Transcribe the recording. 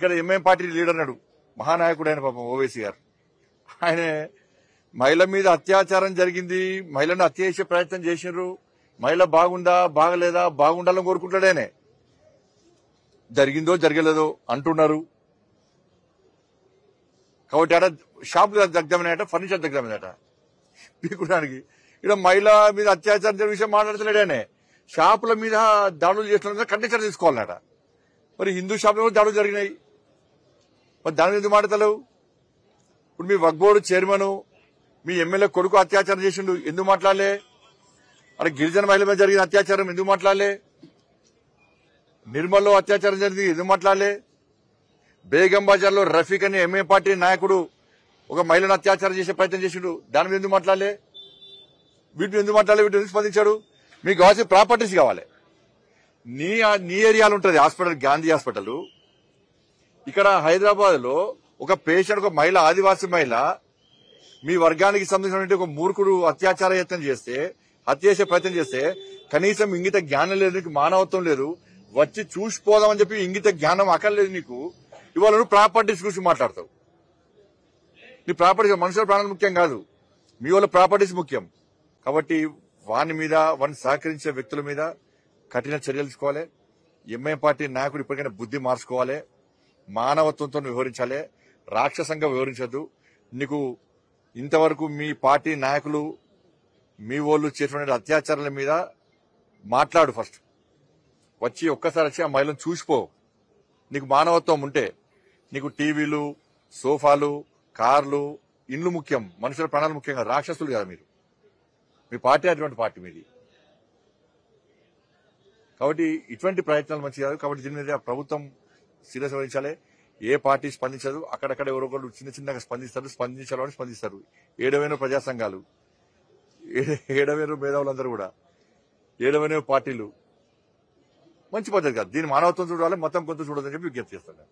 ఇక్కడ MIM party leader అన్నాడు, మహానాయకుడు ఆయన పాపం ఓవైసీ గారు. ఆయన మహిళ మీద అత్యాచారం జరిగింది, మహిళను హత్య చేసే ప్రయత్నం చేసినారు, మహిళ బాగుందా బాగలేదా బాగుండాలని కోరుకుంటాడేనే. జరిగిందో జరగలేదో అంటున్నారు. కాబట్టి ఆడ షాపులు దగ్గరమైనట, ఫర్నిచర్ దగ్గరమైనట పీకుడానికి. ఇక్కడ మహిళ మీద అత్యాచారం జరిగే విషయం మాట్లాడుతున్నాడేనే. షాపుల మీద దాడులు చేస్తున్న కండిషన్ తీసుకోవాలన్నట. మరి హిందూ షాపులో కూడా దాడులు జరిగినాయి, మరి దాని మీద ఎందుకు మాట్లాడతలేవు? ఇప్పుడు మీ వక్ఫ్ బోర్డు చైర్మన్ మీ ఎమ్మెల్యే కొడుకు అత్యాచారం చేసిండు, ఎందుకు మాట్లాడలే? అక్కడ గిరిజన మహిళ మీద జరిగిన అత్యాచారం ఎందుకు మాట్లాడలే? నిర్మల్లో అత్యాచారం జరిగింది ఎందుకు మాట్లాడలే? బేగం బజార్లో రఫీక్ అనే ఎంఏ పార్టీ నాయకుడు ఒక మహిళను అత్యాచారం చేసే ప్రయత్నం చేసిండు, దాని మీద ఎందుకు మాట్లాడలే? వీటిని ఎందుకు మాట్లాడలే? వీటిని ఎందుకు స్పందించాడు? మీకు కావాల్సిన ప్రాపర్టీస్ కావాలి. నీ ఏరియాలో ఉంటుంది హాస్పిటల్, గాంధీ హాస్పిటల్. ఇక్కడ హైదరాబాద్ లో ఒక పేషెంట్, ఒక మహిళ, ఆదివాసీ మహిళ, మీ వర్గానికి సంబంధించిన ఒక మూర్ఖుడు అత్యాచార యత్నం చేస్తే, హత్య చేసే ప్రయత్నం చేస్తే కనీసం ఇంగిత జ్ఞానం లేదు, నీకు మానవత్వం లేదు. వచ్చి చూసిపోదామని చెప్పి ఇంగిత జ్ఞానం అక్కర్లేదు నీకు. ఇవాళ నువ్వు ప్రాపర్టీస్ గురించి మాట్లాడతావు. నీ ప్రాపర్టీస్, మనుషుల ప్రాణాలు ముఖ్యం కాదు, మీ వాళ్ళ ప్రాపర్టీస్ ముఖ్యం. కాబట్టి వాని మీద, వారిని సహకరించే వ్యక్తుల మీద కఠిన చర్యలు తీసుకోవాలి. ఎంఐఎం పార్టీ నాయకుడు ఇప్పటికైనా బుద్ధి మార్చుకోవాలి, మానవత్వంతో వివరించాలి, రాక్షసంగా వివరించద్దు. నీకు ఇంతవరకు మీ పార్టీ నాయకులు మీ వాళ్ళు చేసిన అత్యాచారాల మీద మాట్లాడు. ఫస్ట్ వచ్చి ఒక్కసారి వచ్చి ఆ మహిళను చూసిపో. నీకు మానవత్వం ఉంటే నీకు టీవీలు, సోఫాలు, కార్లు, ఇండ్లు ముఖ్యం, మనుషుల ప్రాణాలు ముఖ్యం కాదు. రాక్షసులు కదా మీరు. మీ పార్టీ అటువంటి పార్టీ మీది. కాబట్టి ఇటువంటి ప్రయత్నాలు మంచి కాదు. కాబట్టి దీని మీద ప్రభుత్వం సీరియస్ వహించాలి. ఏ పార్టీ స్పందించదు, అక్కడక్కడ ఎవరొకరు చిన్న చిన్నగా స్పందిస్తారు, స్పందించాలని స్పందిస్తారు. 7,000 ప్రజా సంఘాలు, 7,000 మేధావులందరూ కూడా, 7,000 పార్టీలు. మంచి పద్ధతి కాదు. దీని మానవత్వం చూడాలి, మొత్తం కొంత చూడాలని చెప్పి విజ్ఞప్తి చేస్తాను.